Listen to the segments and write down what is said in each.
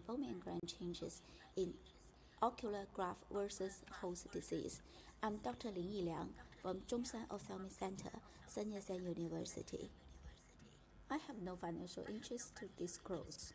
Meibomian gland changes in ocular graft versus host disease. I'm Dr. Lingyi from Zhongshan Ophthalmic Center, Sun Yat-sen University. I have no financial interest to disclose.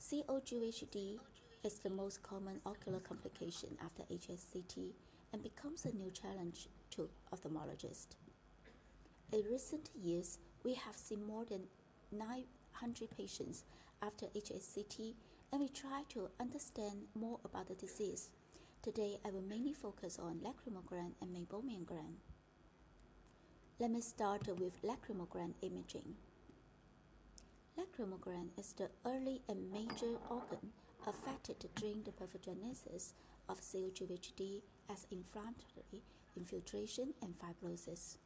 Ogvhd is the most common ocular complication after HSCT and becomes a new challenge to ophthalmologists. In recent years, we have seen more than 900 patients after HSCT, and we try to understand more about the disease. Today, I will mainly focus on lacrimal gland and Meibomian gland. Let me start with lacrimal gland imaging. Lacrimal gland is the early and major organ affected during the pathogenesis of Ogvhd as inflammatory infiltration and fibrosis.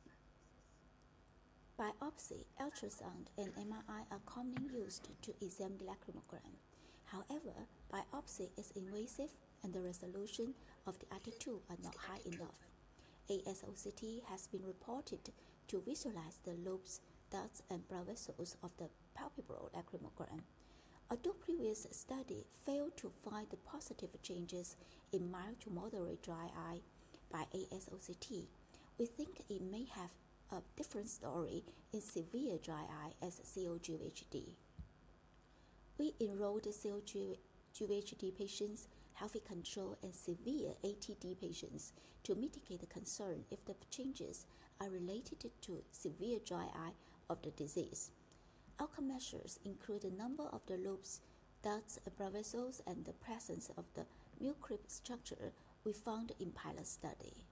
Biopsy, ultrasound, and MRI are commonly used to examine the lacrimal gland. However, biopsy is invasive and the resolution of the other two are not high enough. AIOS2025 has been reported to visualize the lobes, ducts, and blood vessels of the palpebral lacrimal gland. Although previous study failed to find the positive changes in mild to moderate dry eye by AIOS2025, we think it may have a different story in severe dry eye as Ogvhd. We enrolled Ogvhd patients, healthy control, and severe ATD patients to mitigate the concern if the changes are related to severe dry eye of the disease. Outcome measures include the number of the lobes, ducts, and blood vessels, and the presence of the mucus structure we found in pilot study.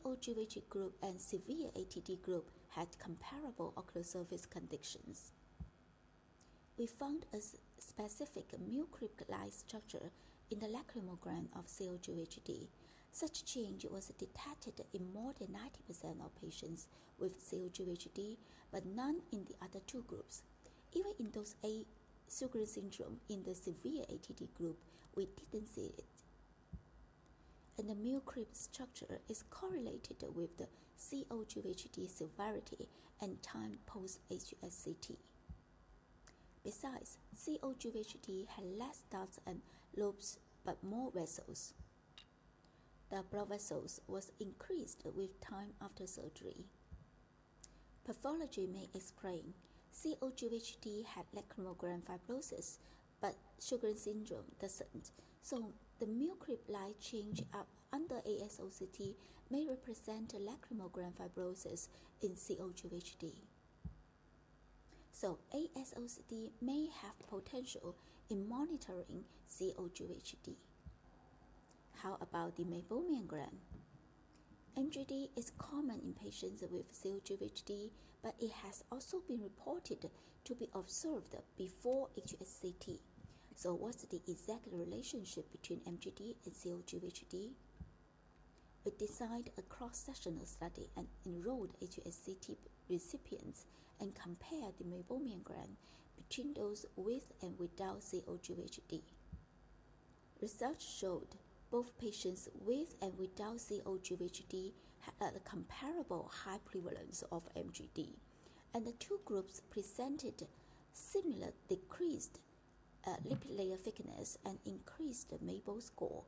Ogvhd group and severe ATD group had comparable ocular surface conditions. We found a specific mucus-like structure in the lacrimal gland of Ogvhd. Such change was detected in more than 90% of patients with Ogvhd, but none in the other two groups. Even in those Sjogren's syndrome in the severe ATD group, we didn't see it. And the mucus structure is correlated with the Ogvhd severity and time post-HSCT. Besides, Ogvhd had less ducts and lobes but more vessels. The blood vessels was increased with time after surgery. Pathology may explain Ogvhd had lacrimal gland fibrosis, but Sjogren's syndrome doesn't. So the mucus-like change up under AIOS2025 may represent lacrimal gland fibrosis in Ogvhd. So AIOS2025 may have potential in monitoring Ogvhd. How about the Meibomian gland? MGD is common in patients with Ogvhd, but it has also been reported to be observed before HSCT. So what's the exact relationship between MGD and Ogvhd? We designed a cross-sectional study and enrolled HSCT recipients and compared the Meibomian gland between those with and without Ogvhd. Research showed both patients with and without Ogvhd had a comparable high prevalence of MGD, and the two groups presented similar decreased lipid layer thickness and increased Meibo score.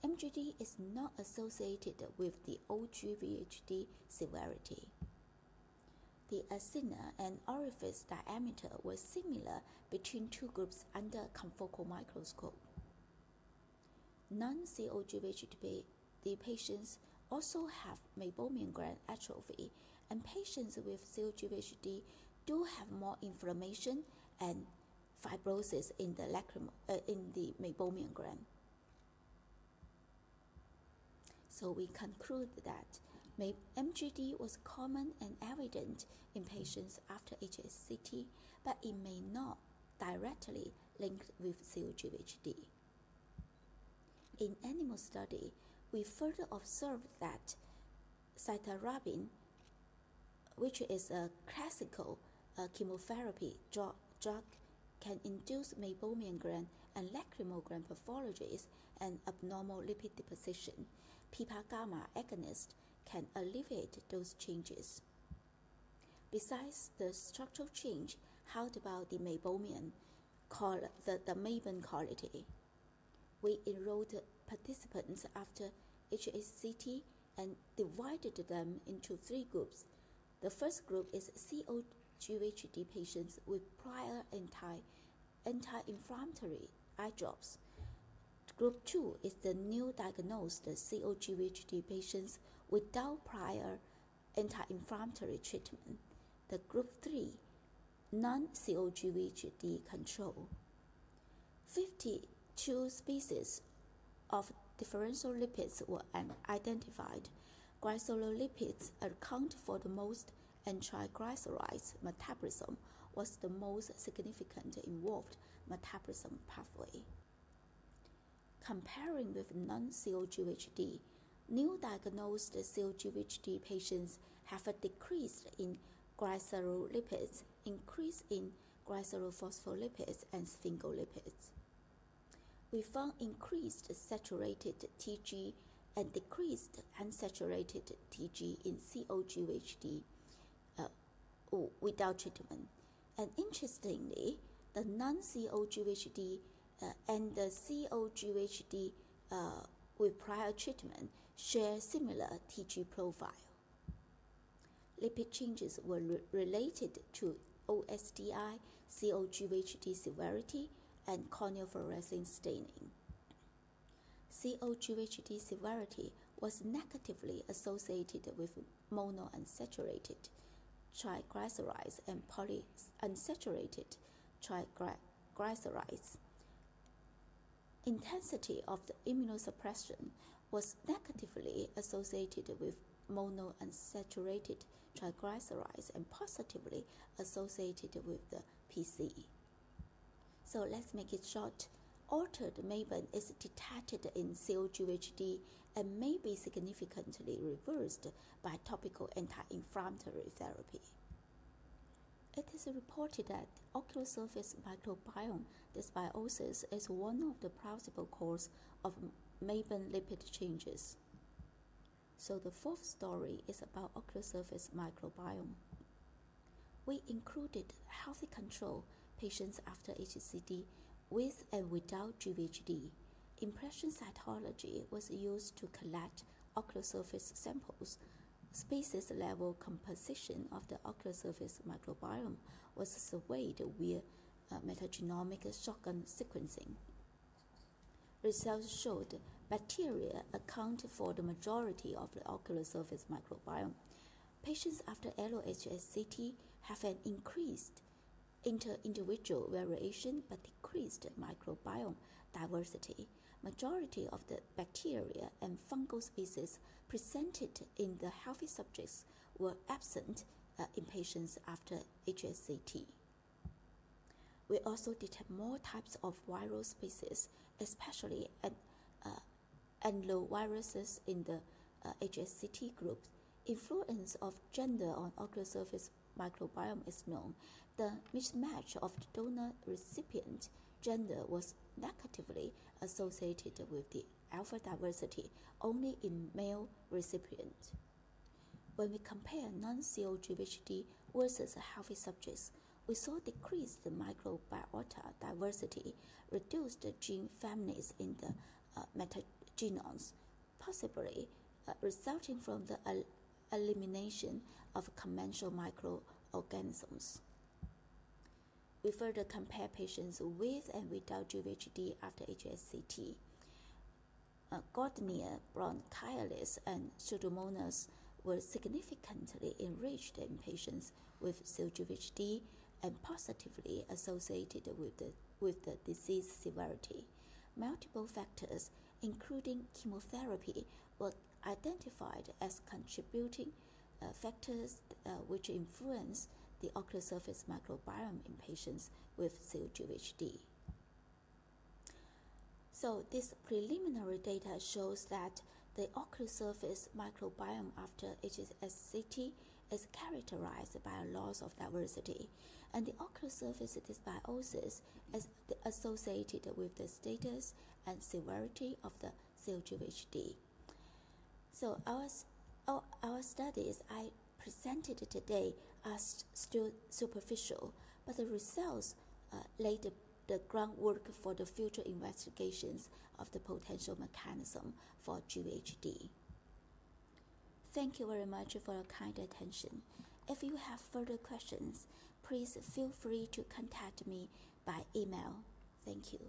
MGD is not associated with the Ogvhd severity. The acinar and orifice diameter were similar between two groups under confocal microscope. Non-Ogvhd patients also have Meibomian gland atrophy, and patients with Ogvhd do have more inflammation and fibrosis in the Meibomian gland. So we conclude that MGD was common and evident in patients after HSCT, but it may not directly link with Ogvhd. In animal study, we further observed that cytarabine, which is a classical chemotherapy drug, can induce Meibomian gland and lacrimal gland pathologies and abnormal lipid deposition. PPAR gamma agonist can alleviate those changes. Besides the structural change, how about the Meibomian called the Meibomian quality. We enrolled participants after HSCT and divided them into 3 groups. The first group is COGVHD patients with prior anti-inflammatory eye drops. Group 2 is the new diagnosed COGVHD patients without prior anti-inflammatory treatment. The group 3, non-COGVHD control. 52 species of differential lipids were identified. Glycerolipids account for the most, and triglycerides metabolism was the most significant involved metabolism pathway. Comparing with non-COGVHD, new diagnosed COGVHD patients have a decrease in glycerolipids, increase in glycerophospholipids and sphingolipids. We found increased saturated TG and decreased unsaturated TG in COGVHD without treatment. And interestingly, the non-COGVHD and the COGVHD with prior treatment share similar TG profile. Lipid changes were related to OSDI, COGVHD severity, and corneal fluorescein staining. COGVHD severity was negatively associated with monounsaturated triglycerides and polyunsaturated triglycerides. Intensity of the immunosuppression was negatively associated with monounsaturated triglycerides and positively associated with the PC. So let's make it short. Altered Meibomian is detected in COGVHD and may be significantly reversed by topical anti-inflammatory therapy. It is reported that ocular surface microbiome dysbiosis is one of the plausible causes of Meibomian lipid changes. So the 4th story is about ocular surface microbiome. We included healthy control patients after HCD with and without GVHD. Impression cytology was used to collect ocular surface samples. Species level composition of the ocular surface microbiome was surveyed via metagenomic shotgun sequencing. Results showed bacteria account for the majority of the ocular surface microbiome. Patients after LOHSCT have an increased inter-individual variation but decreased microbiome diversity. Majority of the bacteria and fungal species presented in the healthy subjects were absent in patients after HSCT. We also detect more types of viral species, especially adenoviruses in the HSCT group. Influence of gender on ocular surface microbiome is known. The mismatch of the donor-recipient gender was negatively associated with the alpha diversity only in male recipient. When we compare non-COGVHD versus healthy subjects, we saw decreased microbiota diversity, reduced gene families in the metagenomes, possibly resulting from the elimination of conventional microorganisms. We further compare patients with and without GVHD after HSCT. Gardnerella bronchialis and Pseudomonas were significantly enriched in patients with COGVHD and positively associated with the disease severity. Multiple factors, including chemotherapy, were identified as contributing factors which influence the ocular surface microbiome in patients with COGVHD. So this preliminary data shows that the ocular surface microbiome after HSCT is characterized by a loss of diversity, and the ocular surface dysbiosis is associated with the status and severity of the COGVHD. So our studies I presented today are still superficial, but the results laid the groundwork for the future investigations of the potential mechanism for GvHD. Thank you very much for your kind attention. If you have further questions, please feel free to contact me by email. Thank you.